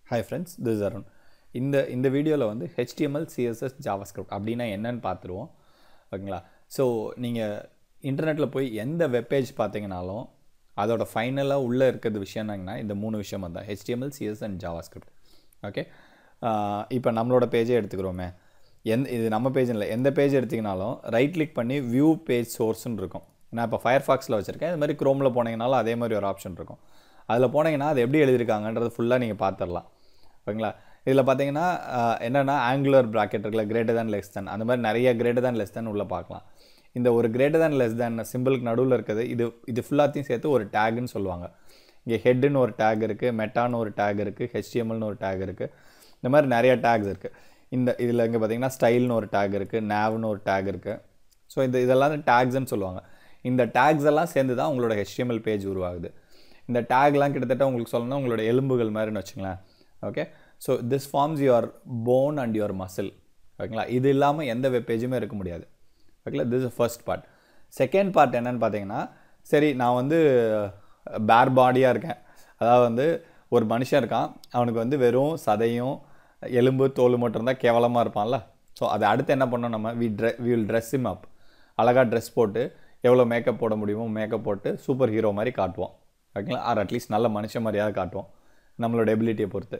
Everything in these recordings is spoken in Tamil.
Hi friends, this is Arun. இந்த வீடியோவில் வந்து HTML CSS JavaScript அப்படின்னா என்னன்னு பார்த்துருவோம். ஓகேங்களா? ஸோ நீங்கள் இன்டர்நெட்டில் போய் எந்த வெப்பேஜ் பார்த்தீங்கனாலும் அதோட ஃபைனலாக உள்ளே இருக்கிறது விஷயம் என்னங்கன்னா இந்த மூணு விஷயம் தான் HTML CSS and JavaScript. Okay, இப்போ நம்மளோட பேஜே எடுத்துக்கிறோமே, இது நம்ம பேஜ் இல்லை, எந்த பேஜ் எடுத்திங்கனாலும் ரைட் கிளிக் பண்ணி வியூ பேஜ் சோர்ஸ்ன்னு இருக்கும். நான் இப்போ ஃபயர்ஃபாக்ஸில் வச்சுருக்கேன். இது மாதிரி க்ரோமில் போனீங்கனாலும் அதே மாதிரி ஒரு ஆப்ஷன் இருக்கும். அதில் போனீங்கன்னா அது எப்படி எழுதியிருக்காங்கன்றது ஃபுல்லாக நீங்கள் பார்த்துடலாம். ஓகேங்களா? இதில் பார்த்தீங்கன்னா என்னென்னா ஆங்குலர் ப்ராக்கெட் இருக்குல்ல, கிரேட்டர் தேன் லெஸ் தேன், அந்த மாதிரி நிறைய கிரேட்டர் தேன் லெஸ் தேன் உள்ளே பார்க்கலாம். இந்த ஒரு கிரேட்டர் தேன் லெஸ் தேன் சிம்பிளுக்கு நடுவில் இருக்குது இது ஃபுல்லாத்தையும் சேர்த்து ஒரு டேக்குன்னு சொல்லுவாங்க. இங்கே ஹெட்டுன்னு ஒரு டேக் இருக்குது, மெட்டான்னு ஒரு டேக் இருக்குது, HTMLனு ஒரு டேக் இருக்குது. இந்த மாதிரி நிறைய டேக்ஸ் இருக்குது. இதில் இங்கே பார்த்தீங்கன்னா ஸ்டைல்னு ஒரு டேக் இருக்குது, நேவ்னு ஒரு டேக் இருக்குது. ஸோ இதெல்லாம் டேக்ஸ்ன்னு சொல்லுவாங்க. இந்த டேக்ஸ் எல்லாம் சேர்ந்து தான் உங்களோட HTML பேஜ் உருவாகுது. இந்த டேக்லாம் கிட்டத்தட்ட உங்களுக்கு சொல்லணும்னா உங்களோட எலும்புகள் மாதிரின்னு வச்சுங்களேன். Okay, so this forms your bone and your muscle. ஓகேங்களா? இது இல்லாமல் எந்த வெப் பேஜுமே இருக்க முடியாது. ஓகேங்களா? This is first part. Second part என்னென்னு பார்த்தீங்கன்னா, சரி நான் வந்து பேர் பாடியாக இருக்கேன், அதாவது ஒரு மனுஷன் இருக்கான், அவனுக்கு வெறும் சதையும் எலும்பு தோல் மட்டும் இருந்தால் கேவலமாக இருப்பான்ல. ஸோ அதை அடுத்து என்ன பண்ணோம், நம்ம we will dress him up. அழகாக ட்ரெஸ் போட்டு எவ்வளோ மேக்கப் போட முடியுமோ மேக்கப் போட்டு சூப்பர் ஹீரோ மாதிரி காட்டுவோம். ஓகேங்களா? ஆர் அட்லீஸ்ட் நல்ல மனுஷன் மாதிரியாவது காட்டுவோம் நம்மளோட எபிலிட்டியை பொறுத்து.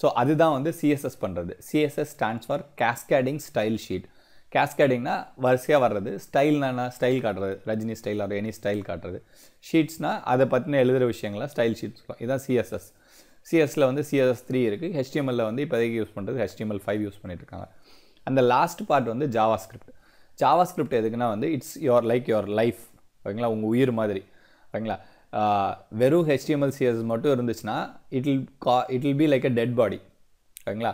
ஸோ அதுதான் CSS பண்ணுறது. CSS stands for cascading style sheet. கேஸ்கேடிங்னா வரிசையாக வர்றது, ஸ்டைல்னா ஸ்டைல் காட்டுறது, Rajini style or any style காட்டுறது. ஷீட்ஸ்னால் அதை பற்றின எழுதுகிற விஷயங்களை ஸ்டைல் ஷீட்ஸ் சொல்லலாம். இதுதான் CSS. CSSல CSS3 இருக்குது. HTMLல இப்போதைக்கு யூஸ் பண்ணுறது HTML5 யூஸ் பண்ணிட்டுருக்காங்க. அந்த லாஸ்ட் பார்ட் JavaScript. JavaScript எதுக்குன்னா இட்ஸ் யுவர் லைஃப். ஓகேங்களா? உங்கள் உயிர் மாதிரி. ஓகேங்களா? வெறும் HTML CSS மட்டும் இருந்துச்சுன்னா it will be like a dead body. ஓகேங்களா?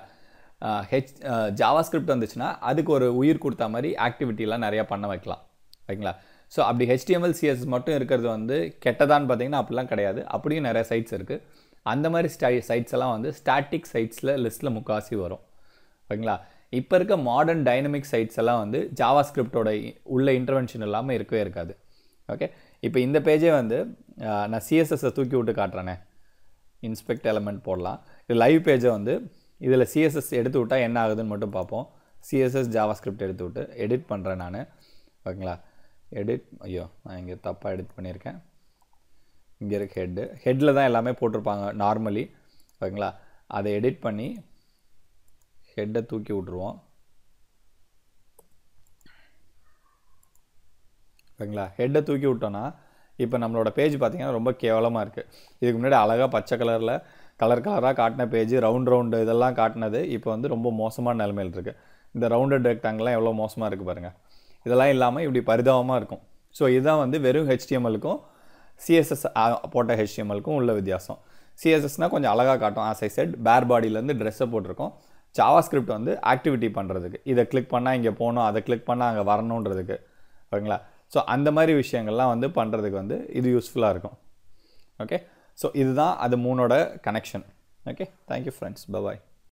JavaScript வந்துச்சுன்னா அதுக்கு ஒரு உயிர் கொடுத்தா மாதிரி ஆக்டிவிட்டிலாம் நிறையா பண்ண வைக்கலாம். ஓகேங்களா? ஸோ அப்படி HTML CSS மட்டும் இருக்கிறது கெட்டதான்னு பார்த்தீங்கன்னா அப்படிலாம் கிடையாது. அப்படியும் நிறைய சைட்ஸ் இருக்குது. அந்த மாதிரி சைட்ஸ் எல்லாம் ஸ்டாட்டிக் சைட்ஸில் லிஸ்ட்டில் முக்காசி வரும். ஓகேங்களா? இப்போ இருக்க மாடர்ன் டைனமிக் சைட்ஸ் எல்லாம் JavaScriptோட உள்ள இன்டர்வென்ஷன் இல்லாமல் இருக்கவே இருக்காது. ஓகே, இப்போ இந்த பேஜே நான் CSSஐ தூக்கி விட்டு காட்டுறேனே, இன்ஸ்பெக்ட் எலமெண்ட் போடலாம். இது லைவ் பேஜை இதில் CSS எடுத்து விட்டால் என்ன ஆகுதுன்னு மட்டும் பார்ப்போம். CSS JavaScript எடுத்து விட்டு எடிட் பண்ணுறேன் நான். ஓகேங்களா? நான் இங்கே தப்பாக எடிட் பண்ணியிருக்கேன். இங்கே இருக்க ஹெட்டில் தான் எல்லாமே போட்டிருப்பாங்க நார்மலி. ஓகேங்களா? அதை எடிட் பண்ணி ஹெட்டை தூக்கி விட்ருவோம். ஓகேங்களா? ஹெட்டை தூக்கி விட்டோன்னா இப்போ நம்மளோட பேஜ் பார்த்திங்கன்னா ரொம்ப கேவலமாக இருக்குது. இதுக்கு முன்னாடி அழகாக பச்சை கலரில் கலராக காட்டின பேஜ், ரவுண்டு இதெல்லாம் காட்டினது இப்போ ரொம்ப மோசமான நிலைமையில் இருக்குது. இந்த ரவுண்டட் ரெக்டாங்கிள்லாம் எவ்வளோ மோசமாக இருக்குது பாருங்கள். இதெல்லாம் இல்லாமல் இப்படி பரிதாபமாக இருக்கும். ஸோ இதுதான் வெறும் HTMLக்கும் CSS போட்ட HTMLக்கும் உள்ள வித்தியாசம். CSSனால் கொஞ்சம் அழகாக காட்டும். ஆஸ் ஐ செட், பேர் பாடியிலேருந்து ட்ரெஸ்ஸை போட்டிருக்கோம். JavaScript ஆக்டிவிட்டி பண்ணுறதுக்கு, இதை கிளிக் பண்ணால் இங்கே போகணும், அதை கிளிக் பண்ணால் அங்கே வரணுன்றதுக்கு. ஓகேங்களா? ஸோ அந்த மாதிரி விஷயங்கள்லாம் பண்ணுறதுக்கு இது யூஸ்ஃபுல்லாக இருக்கும். ஓகே, ஸோ இதுதான் அது மூணோட connection. Okay, thank you friends, bye பாய்.